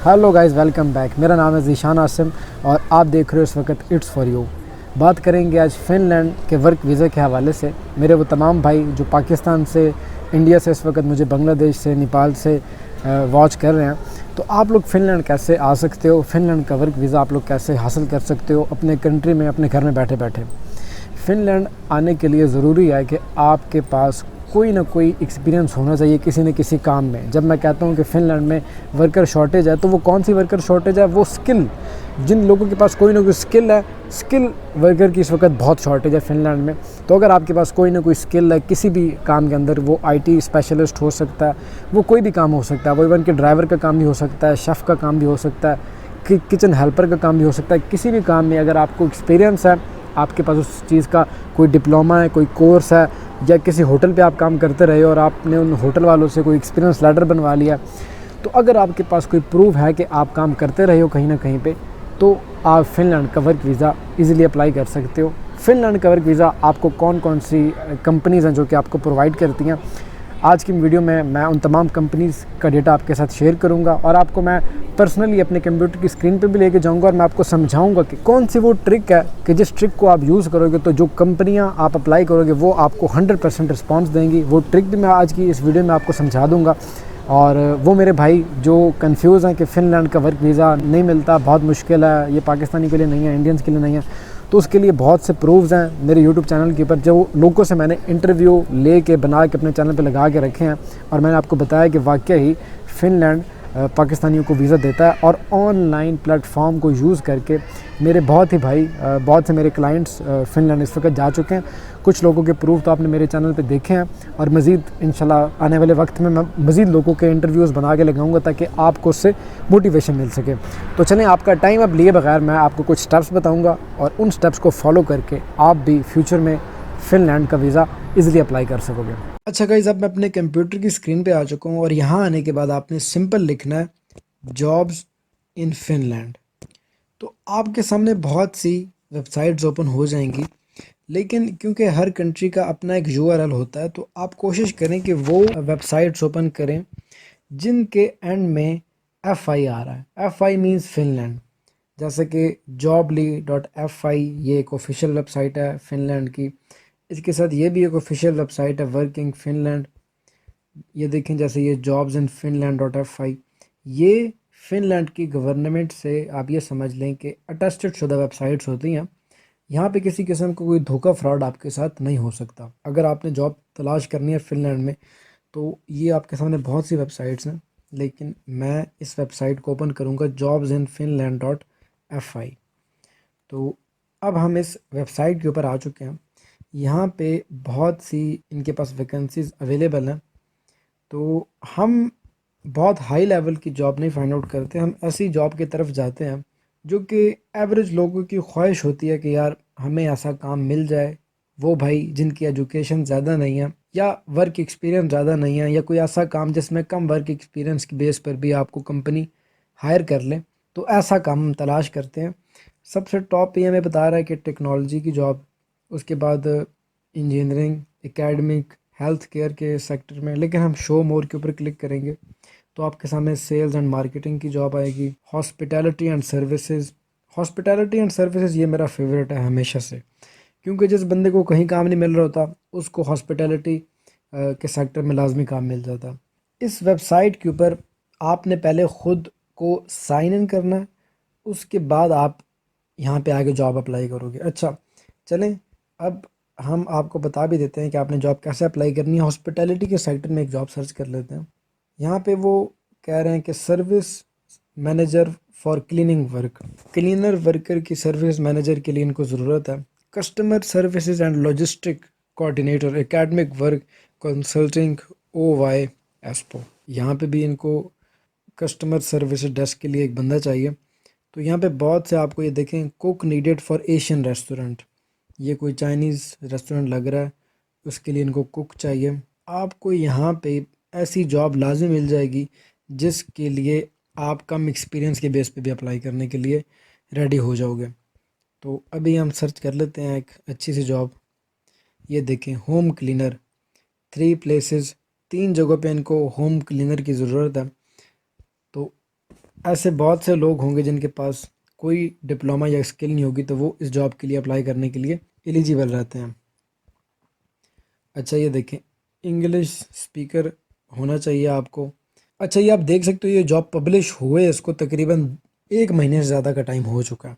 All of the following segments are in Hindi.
Hello guys, welcome back. मेरा नाम है ज़ीशान आसिम और आप देख रहे हो इस वक्त इट्स फॉर यू। बात करेंगे आज फ़िनलैंड के वर्क वीज़ा के हवाले से। मेरे वो तमाम भाई जो पाकिस्तान से, इंडिया से, इस वक्त मुझे बांग्लादेश से, नेपाल से वॉच कर रहे हैं, तो आप लोग फ़िनलैंड कैसे आ सकते हो, फ़िनलैंड का वर्क वीज़ा आप लोग कैसे हासिल कर सकते हो अपने कंट्री में, अपने घर में बैठे बैठे। फ़िनलैंड आने के लिए ज़रूरी है कि आपके पास कोई ना कोई एक्सपीरियंस होना चाहिए किसी न किसी काम में। जब मैं कहता हूँ कि फ़िनलैंड में वर्कर शॉर्टेज है, तो वो कौन सी वर्कर शॉर्टेज है? वो स्किल, जिन लोगों के पास कोई ना कोई स्किल है, स्किल वर्कर की इस वक्त बहुत शॉर्टेज है फ़िनलैंड में। तो अगर आपके पास कोई ना कोई स्किल है किसी भी काम के अंदर, वो आईटी स्पेशलिस्ट हो सकता है, वो कोई भी काम हो सकता है, वो इवन के ड्राइवर का काम भी हो सकता है, शेफ़ का काम भी हो सकता है, किचन हेल्पर का काम भी हो सकता है। किसी भी काम में अगर आपको एक्सपीरियंस है, आपके पास उस चीज़ का कोई डिप्लोमा है, कोई कोर्स है, या किसी होटल पे आप काम करते रहे और आपने उन होटल वालों से कोई एक्सपीरियंस लेटर बनवा लिया, तो अगर आपके पास कोई प्रूफ है कि आप काम करते रहे हो कहीं ना कहीं पे, तो आप फ़िनलैंड का वर्क वीज़ा इजीली अप्लाई कर सकते हो। फ़िनलैंड का वर्क वीज़ा आपको कौन कौन सी कंपनीज़ हैं जो कि आपको प्रोवाइड करती हैं, आज की वीडियो में मैं उन तमाम कंपनीज़ का डेटा आपके साथ शेयर करूंगा और आपको मैं पर्सनली अपने कंप्यूटर की स्क्रीन पे भी लेके जाऊंगा और मैं आपको समझाऊंगा कि कौन सी वो ट्रिक है कि जिस ट्रिक को आप यूज़ करोगे तो जो कंपनियां आप अप्लाई करोगे वो आपको 100% रिस्पॉन्स देंगी। वो ट्रिक भी मैं आज की इस वीडियो में आपको समझा दूँगा। और वो मेरे भाई जो कंफ्यूज हैं कि फ़िनलैंड का वर्क वीज़ा नहीं मिलता, बहुत मुश्किल है, ये पाकिस्तानी के लिए नहीं है, इंडियंस के लिए नहीं है, तो उसके लिए बहुत से प्रूफ्स हैं मेरे यूट्यूब चैनल के ऊपर, जो लोगों से मैंने इंटरव्यू ले के बना के अपने चैनल पे लगा के रखे हैं। और मैंने आपको बताया कि वाकई ही फ़िनलैंड पाकिस्तानियों को वीज़ा देता है। और ऑनलाइन प्लेटफॉर्म को यूज़ करके मेरे बहुत ही भाई, बहुत से मेरे क्लाइंट्स फ़िनलैंड इस वक्त जा चुके हैं। कुछ लोगों के प्रूफ तो आपने मेरे चैनल पे देखे हैं और मज़ीद इंशाल्लाह आने वाले वक्त में मैं मज़ीद लोगों के इंटरव्यूज़ बना के लगाऊंगा ताकि आपको उससे मोटिवेशन मिल सके। तो चलें, आपका टाइम अब लिए बगैर मैं आपको कुछ स्टेप्स बताऊंगा और उन स्टेप्स को फॉलो करके आप भी फ्यूचर में फ़िनलैंड का वीज़ा ईज़िली अप्लाई कर सकोगे। अच्छा गाइज़, अब मैं अपने कंप्यूटर की स्क्रीन पे आ चुका हूँ और यहाँ आने के बाद आपने सिंपल लिखना है जॉब्स इन फ़िनलैंड। तो आपके सामने बहुत सी वेबसाइट्स ओपन हो जाएंगी, लेकिन क्योंकि हर कंट्री का अपना एक यूआरएल होता है, तो आप कोशिश करें कि वो वेबसाइट्स ओपन करें जिनके एंड में एफ आई आ रहा है। एफ आई मीन्स फ़िनलैंड, जैसे कि jobly.fi, ये एक ऑफिशियल वेबसाइट है फ़िनलैंड की। इसके साथ ये भी एक ऑफिशियल वेबसाइट है वर्किंग फ़िनलैंड। ये देखें, जैसे ये जॉब्स इन finland.fi, ये फ़िनलैंड की गवर्नमेंट से आप ये समझ लें कि अटेस्टेड शुदा वेबसाइट्स होती हैं। यहाँ पे किसी किस्म का कोई धोखा फ्रॉड आपके साथ नहीं हो सकता। अगर आपने जॉब तलाश करनी है फ़िनलैंड में, तो ये आपके सामने बहुत सी वेबसाइट्स हैं, लेकिन मैं इस वेबसाइट को ओपन करूँगा jobsinfinland.fi। तो अब हम इस वेबसाइट के ऊपर आ चुके हैं। यहाँ पे बहुत सी इनके पास वैकेंसीज़ अवेलेबल हैं। तो हम बहुत हाई लेवल की जॉब नहीं फाइंड आउट करते, हम ऐसी जॉब की तरफ जाते हैं जो कि एवरेज लोगों की ख्वाहिश होती है कि यार हमें ऐसा काम मिल जाए। वो भाई जिनकी एजुकेशन ज़्यादा नहीं है या वर्क एक्सपीरियंस ज़्यादा नहीं है, या कोई ऐसा काम जिसमें कम वर्क एक्सपीरियंस की बेस पर भी आपको कंपनी हायर कर ले, तो ऐसा काम हम तलाश करते हैं। सबसे टॉप पे हमें बता रहा है कि टेक्नोलॉजी की जॉब, उसके बाद इंजीनियरिंग, एकेडमिक, हेल्थ केयर के सेक्टर में। लेकिन हम शो मोर के ऊपर क्लिक करेंगे तो आपके सामने सेल्स एंड मार्केटिंग की जॉब आएगी। Hospitality and services, hospitality and services ये मेरा फेवरेट है हमेशा से, क्योंकि जिस बंदे को कहीं काम नहीं मिल रहा होता उसको हॉस्पिटैलिटी के सेक्टर में लाजमी काम मिल जाता। इस वेबसाइट के ऊपर आपने पहले ख़ुद को साइन इन करना है, उसके बाद आप यहाँ पे आगे जॉब अप्लाई करोगे। अच्छा चलें, अब हम आपको बता भी देते हैं कि आपने जॉब कैसे अप्लाई करनी है। हॉस्पिटैलिटी के सेक्टर में एक जॉब सर्च कर लेते हैं। यहाँ पे वो कह रहे हैं कि service manager for cleaning work, cleaner worker की सर्विस मैनेजर के लिए इनको ज़रूरत है। Customer services and logistic coordinator, academic work consulting, O Y एस्पो। यहाँ पे भी इनको कस्टमर सर्विस डेस्क के लिए एक बंदा चाहिए। तो यहाँ पे बहुत से आपको ये देखें, cook needed for Asian restaurant, ये कोई चाइनीज़ रेस्टोरेंट लग रहा है, उसके लिए इनको कुक चाहिए। आपको यहाँ पे ऐसी जॉब लाजिम मिल जाएगी जिसके लिए आप कम एक्सपीरियंस के बेस पे भी अप्लाई करने के लिए रेडी हो जाओगे। तो अभी हम सर्च कर लेते हैं एक अच्छी सी जॉब। ये देखें, होम क्लीनर, 3 प्लेसेस, 3 जगहों पे इनको होम क्लीनर की ज़रूरत है। तो ऐसे बहुत से लोग होंगे जिनके पास कोई डिप्लोमा या स्किल नहीं होगी, तो वो इस जॉब के लिए अप्लाई करने के लिए एलिजिबल रहते हैं। अच्छा ये देखें, इंग्लिश स्पीकर होना चाहिए आपको। अच्छा ये आप देख सकते हो, ये जॉब पब्लिश हुए इसको तकरीबन 1 महीने से ज़्यादा का टाइम हो चुका है,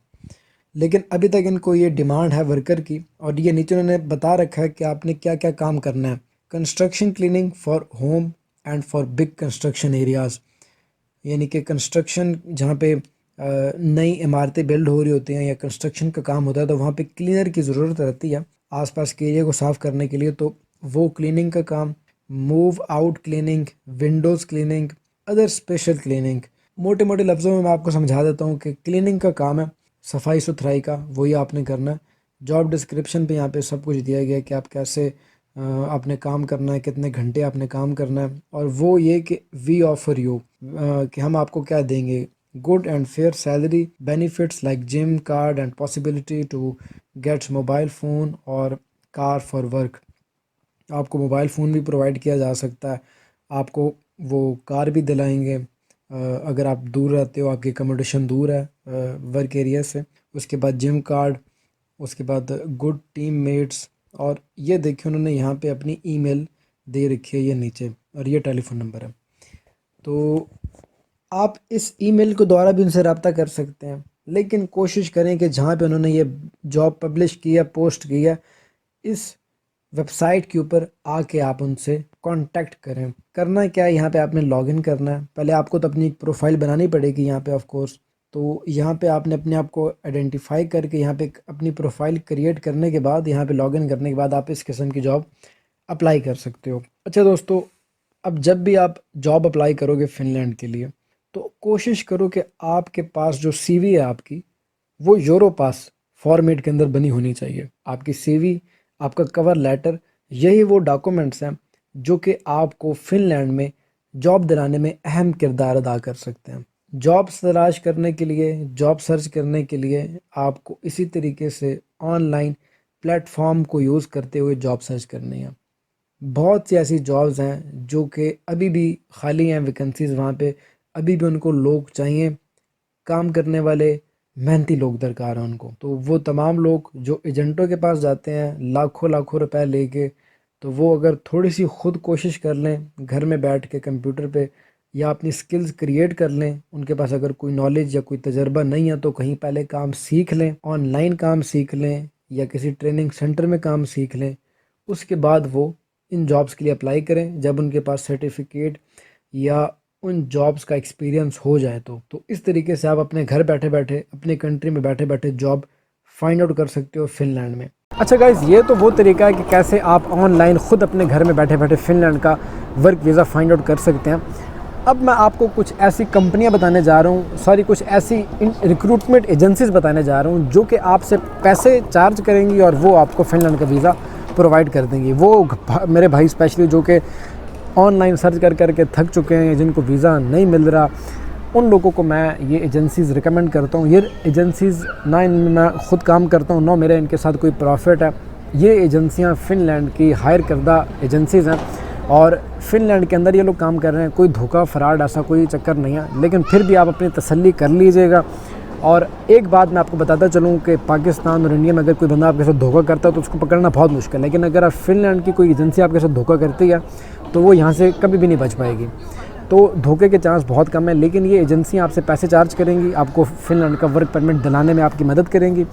लेकिन अभी तक इनको ये डिमांड है वर्कर की। और ये नीचे उन्होंने बता रखा है कि आपने क्या क्या काम करना है। Construction cleaning for home and for big construction areas, यानी कि कंस्ट्रक्शन जहाँ पे नई इमारतें बिल्ड हो रही होती हैं या कंस्ट्रक्शन का काम होता है, तो वहाँ पे क्लीनर की ज़रूरत रहती है आसपास के एरिया को साफ़ करने के लिए। तो वो क्लीनिंग का काम, move out cleaning, Windows cleaning, other special cleaning. मोटे मोटे लफ्ज़ों में मैं आपको समझा देता हूँ कि क्लीनिंग का काम है, सफाई सुथराई का, वही आपने करना है। जॉब डिस्क्रिप्शन पे यहाँ पे सब कुछ दिया गया है कि आप कैसे आपने काम करना है, कितने घंटे आपने काम करना है। और वो ये कि वी ऑफर यू, कि हम आपको क्या देंगे, good and fair salary, benefits like gym card and possibility to gets mobile phone और कार फॉर वर्क। आपको मोबाइल फ़ोन भी प्रोवाइड किया जा सकता है, आपको वो कार भी दिलाएंगे अगर आप दूर रहते हो, आपकी अकोमोडेशन दूर है वर्क एरिया से। उसके बाद जिम कार्ड, उसके बाद गुड टीम मेट्स। और ये देखिए उन्होंने यहाँ पे अपनी ईमेल दे रखी है ये नीचे, और ये टेलीफोन नंबर है। तो आप इस ईमेल के द्वारा भी उनसे रब्ता कर सकते हैं, लेकिन कोशिश करें कि जहाँ पे उन्होंने ये जॉब पब्लिश की है, पोस्ट की है, इस वेबसाइट के ऊपर आके आप उनसे कांटेक्ट करें। करना क्या है, यहाँ पे आपने लॉगिन करना है। पहले आपको तो अपनी एक प्रोफाइल बनानी पड़ेगी यहाँ पे ऑफ कोर्स। तो यहाँ पे आपने अपने आप को आइडेंटिफाई करके यहाँ पे अपनी प्रोफाइल क्रिएट करने के बाद, यहाँ पे लॉगिन करने के बाद आप इस किस्म की जॉब अप्लाई कर सकते हो। अच्छा दोस्तों, अब जब भी आप जॉब अप्लाई करोगे फ़िनलैंड के लिए, तो कोशिश करो कि आपके पास जो सीवी है आपकी, वो यूरोपास फॉर्मेट के अंदर बनी होनी चाहिए। आपकी सीवी, आपका कवर लेटर, यही वो डॉक्यूमेंट्स हैं जो कि आपको फ़िनलैंड में जॉब दिलाने में अहम किरदार अदा कर सकते हैं। जॉब तलाश करने के लिए, जॉब सर्च करने के लिए आपको इसी तरीके से ऑनलाइन प्लेटफॉर्म को यूज़ करते हुए जॉब सर्च करनी है। बहुत सी ऐसी जॉब्स हैं जो कि अभी भी खाली हैं, वैकेंसीज़ वहाँ पे अभी भी उनको लोग चाहिए, काम करने वाले मेहनती लोग दरकार हैं उनको। तो वो तमाम लोग जो एजेंटों के पास जाते हैं लाखों लाखों रुपए लेके, तो वो अगर थोड़ी सी खुद कोशिश कर लें घर में बैठ के कंप्यूटर पे, या अपनी स्किल्स क्रिएट कर लें, उनके पास अगर कोई नॉलेज या कोई तजर्बा नहीं है तो कहीं पहले काम सीख लें, ऑनलाइन काम सीख लें या किसी ट्रेनिंग सेंटर में काम सीख लें। उसके बाद वो इन जॉब्स के लिए अप्लाई करें जब उनके पास सर्टिफिकेट या उन जॉब्स का एक्सपीरियंस हो जाए। तो इस तरीके से आप अपने घर बैठे बैठे, अपने कंट्री में बैठे बैठे जॉब फाइंड आउट कर सकते हो फ़िनलैंड में। अच्छा गाइज़, ये तो वो तरीका है कि कैसे आप ऑनलाइन ख़ुद अपने घर में बैठे बैठे फ़िनलैंड का वर्क वीज़ा फाइंड आउट कर सकते हैं। अब मैं आपको कुछ ऐसी कंपनियां बताने जा रहा हूँ, सॉरी कुछ ऐसी रिक्रूटमेंट एजेंसीज़ बताने जा रहा हूँ जो कि आपसे पैसे चार्ज करेंगी और वो आपको फ़िनलैंड का वीज़ा प्रोवाइड कर देंगी। वो मेरे भाई स्पेशली जो कि ऑनलाइन सर्च कर करके थक चुके हैं, जिनको वीज़ा नहीं मिल रहा, उन लोगों को मैं ये एजेंसीज़ रिकमेंड करता हूँ। ये एजेंसीज़ ना इनमें मैं ख़ुद काम करता हूँ, ना मेरा इनके साथ कोई प्रॉफिट है। ये एजेंसियाँ फ़िनलैंड की हायर करदा एजेंसीज़ हैं और फ़िनलैंड के अंदर ये लोग काम कर रहे हैं। कोई धोखा फ्रॉड ऐसा कोई चक्कर नहीं है, लेकिन फिर भी आप अपनी तसल्ली कर लीजिएगा। और एक बात मैं आपको बताता चलूँ कि पाकिस्तान और इंडिया में अगर कोई बंदा आपके साथ धोखा करता है तो उसको पकड़ना बहुत मुश्किल है, लेकिन अगर आप फ़िनलैंड की कोई एजेंसी आपके साथ धोखा करती है तो वो यहाँ से कभी भी नहीं बच पाएगी। तो धोखे के चांस बहुत कम है, लेकिन ये एजेंसियाँ आपसे पैसे चार्ज करेंगी, आपको फ़िनलैंड का वर्क परमिट दिलाने में आपकी मदद करेंगी।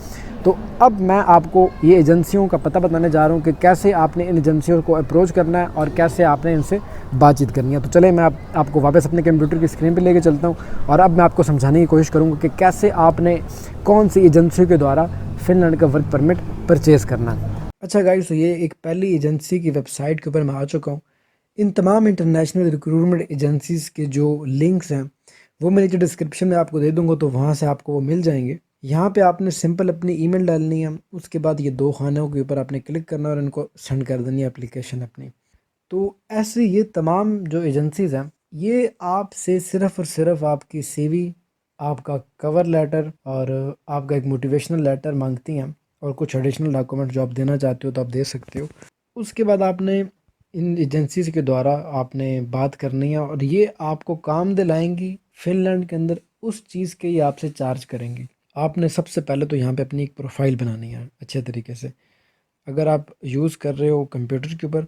तो अब मैं आपको ये एजेंसियों का पता बताने जा रहा हूँ कि कैसे आपने इन एजेंसियों को अप्रोच करना है और कैसे आपने इनसे बातचीत करनी है। तो चले मैं आपको वापस अपने कंप्यूटर की स्क्रीन पर लेके चलता हूँ और अब मैं आपको समझाने की कोशिश करूँगा कि कैसे आपने कौन सी एजेंसियों के द्वारा फ़िनलैंड का वर्क परमिट परचेज़ करना है। अच्छा गाइस, तो ये एक पहली एजेंसी की वेबसाइट के ऊपर मैं आ चुका हूँ। इन तमाम इंटरनेशनल रिक्रूटमेंट एजेंसीज़ के जो लिंक्स हैं वो मैं नीचे डिस्क्रिप्शन में आपको दे दूँगा, तो वहाँ से आपको वो मिल जाएंगे। यहाँ पे आपने सिंपल अपनी ईमेल डालनी है, उसके बाद ये 2 खानों के ऊपर आपने क्लिक करना और इनको सेंड कर देनी है एप्लीकेशन अपनी। तो ऐसे ये तमाम जो एजेंसीज़ हैं ये आपसे सिर्फ़ और सिर्फ आपकी सीवी, आपका कवर लेटर और आपका एक मोटिवेशनल लेटर मांगती हैं, और कुछ एडिशनल डॉक्यूमेंट जो आप देना चाहते हो तो आप दे सकते हो। उसके बाद आपने इन एजेंसीज़ के द्वारा आपने बात करनी है और ये आपको काम दिलाएंगी फ़िनलैंड के अंदर उस चीज़ के ये आपसे चार्ज करेंगे। आपने सबसे पहले तो यहाँ पे अपनी एक प्रोफाइल बनानी है अच्छे तरीके से। अगर आप यूज़ कर रहे हो कंप्यूटर के ऊपर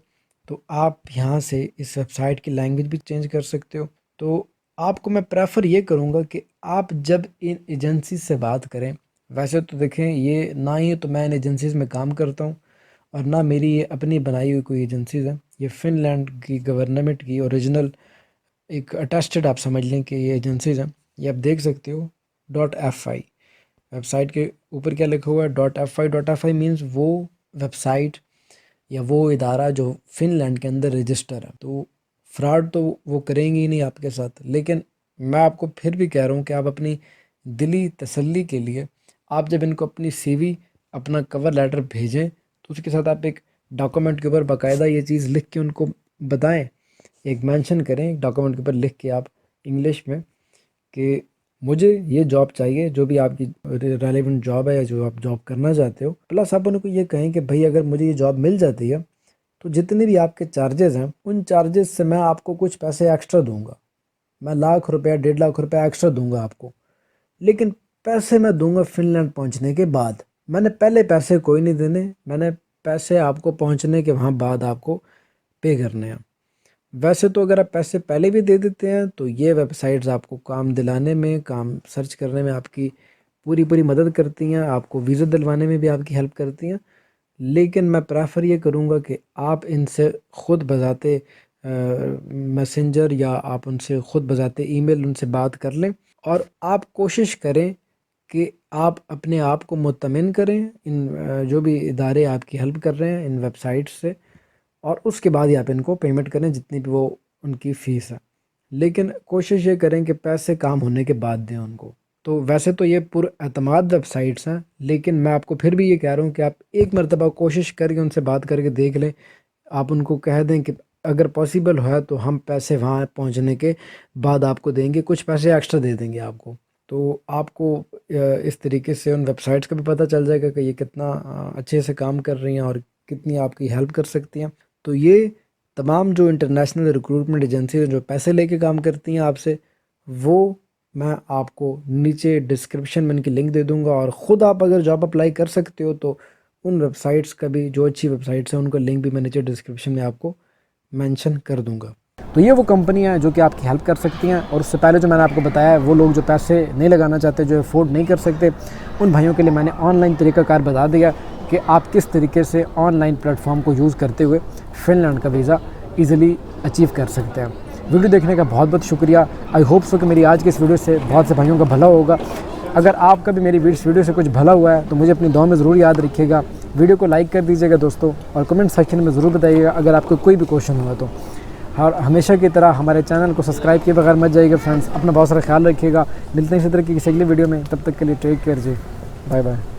तो आप यहाँ से इस वेबसाइट की लैंग्वेज भी चेंज कर सकते हो। तो आपको मैं प्रेफर ये करूँगा कि आप जब इन एजेंसी से बात करें, वैसे तो देखें ये ना ही तो मैं इन एजेंसीज़ में काम करता हूँ और ना मेरी ये अपनी बनाई हुई कोई एजेंसीज़ हैं। ये फ़िनलैंड की गवर्नमेंट की ओरिजिनल एक अटेस्टेड आप समझ लें कि ये एजेंसीज़ हैं। ये आप देख सकते हो .fi वेबसाइट के ऊपर क्या लिखा हुआ है .fi मीन्स वो वेबसाइट या वो इदारा जो फ़िनलैंड के अंदर रजिस्टर है। तो फ्रॉड तो वो करेंगे ही नहीं आपके साथ, लेकिन मैं आपको फिर भी कह रहा हूँ कि आप अपनी दिली तसल्ली के लिए आप जब इनको अपनी सीवी अपना कवर लेटर भेजें तो उसके साथ आप एक डॉक्यूमेंट के ऊपर बाकायदा ये चीज़ लिख के उनको बताएं, एक मेंशन करें एक डॉक्यूमेंट के ऊपर लिख के आप इंग्लिश में कि मुझे ये जॉब चाहिए, जो भी आपकी रेलेवेंट जॉब है या जो आप जॉब करना चाहते हो। प्लस आप उनको ये कहें कि भाई अगर मुझे ये जॉब मिल जाती है तो जितने भी आपके चार्जेस हैं उन चार्जेस से मैं आपको कुछ पैसे एक्स्ट्रा दूंगा। मैं लाख रुपया 1.5 लाख रुपया एक्स्ट्रा दूंगा आपको, लेकिन पैसे मैं दूंगा फ़िनलैंड पहुंचने के बाद। मैंने पहले पैसे कोई नहीं देने, मैंने पैसे आपको पहुंचने के वहाँ बाद आपको पे करने हैं। वैसे तो अगर आप पैसे पहले भी दे देते हैं तो ये वेबसाइट्स आपको काम दिलाने में, काम सर्च करने में आपकी पूरी मदद करती हैं, आपको वीज़ा दिलवाने में भी आपकी हेल्प करती हैं। लेकिन मैं प्रेफर ये करूँगा कि आप इनसे ख़ुद बजाते मैसेंजर या आप उनसे ख़ुद बजाते ईमेल उनसे बात कर लें और आप कोशिश करें कि आप अपने आप को मुतमिन करें इन जो भी इदारे आपकी हेल्प कर रहे हैं इन वेबसाइट से, और उसके बाद ही आप इनको पेमेंट करें जितनी भी वो उनकी फ़ीस है। लेकिन कोशिश ये करें कि पैसे काम होने के बाद दें उनको। तो वैसे तो ये पुरएतमाद वेबसाइट्स हैं, लेकिन मैं आपको फिर भी ये कह रहा हूँ कि आप एक मरतबा कोशिश करके उनसे बात करके देख लें। आप उनको कह दें कि अगर पॉसिबल है तो हम पैसे वहाँ पहुँचने के बाद आपको देंगे, कुछ पैसे एक्स्ट्रा दे देंगे आपको। तो आपको इस तरीके से उन वेबसाइट्स का भी पता चल जाएगा कि ये कितना अच्छे से काम कर रही हैं और कितनी आपकी हेल्प कर सकती हैं। तो ये तमाम जो इंटरनेशनल रिक्रूटमेंट एजेंसी जो पैसे लेके काम करती हैं आपसे, वो मैं आपको नीचे डिस्क्रिप्शन में इनकी लिंक दे दूंगा, और ख़ुद आप अगर जॉब अप्लाई कर सकते हो तो उन वेबसाइट्स का भी, जो अच्छी वेबसाइट्स हैं उनका लिंक भी मैं नीचे डिस्क्रिप्शन में आपको मेंशन कर दूंगा। तो ये वो कंपनियां हैं जो कि आपकी हेल्प कर सकती हैं। और उससे पहले जो मैंने आपको बताया है, वो लोग जो पैसे नहीं लगाना चाहते, जो अफोर्ड नहीं कर सकते, उन भाइयों के लिए मैंने ऑनलाइन तरीक़ाकार बता दिया कि आप किस तरीके से ऑनलाइन प्लेटफॉर्म को यूज़ करते हुए फ़िनलैंड का वीज़ा ईज़िली अचीव कर सकते हैं। वीडियो देखने का बहुत बहुत शुक्रिया। आई होप सो कि मेरी आज की इस वीडियो से बहुत से भाइयों का भला होगा। अगर आपका भी मेरी इस वीडियो से कुछ भला हुआ है तो मुझे अपनी दुआ में ज़रूर याद रखिएगा। वीडियो को लाइक कर दीजिएगा दोस्तों, और कमेंट सेक्शन में ज़रूर बताइएगा अगर आपको कोई भी क्वेश्चन हुआ तो। और हमेशा की तरह हमारे चैनल को सब्सक्राइब किए बगैर मत जाइएगा फ्रेंड्स। अपना बहुत सारा ख्याल रखिएगा। मिलते हैं इसी तरह की किसी अगली वीडियो में, तब तक के लिए टेक केयर जी, बाय बाय।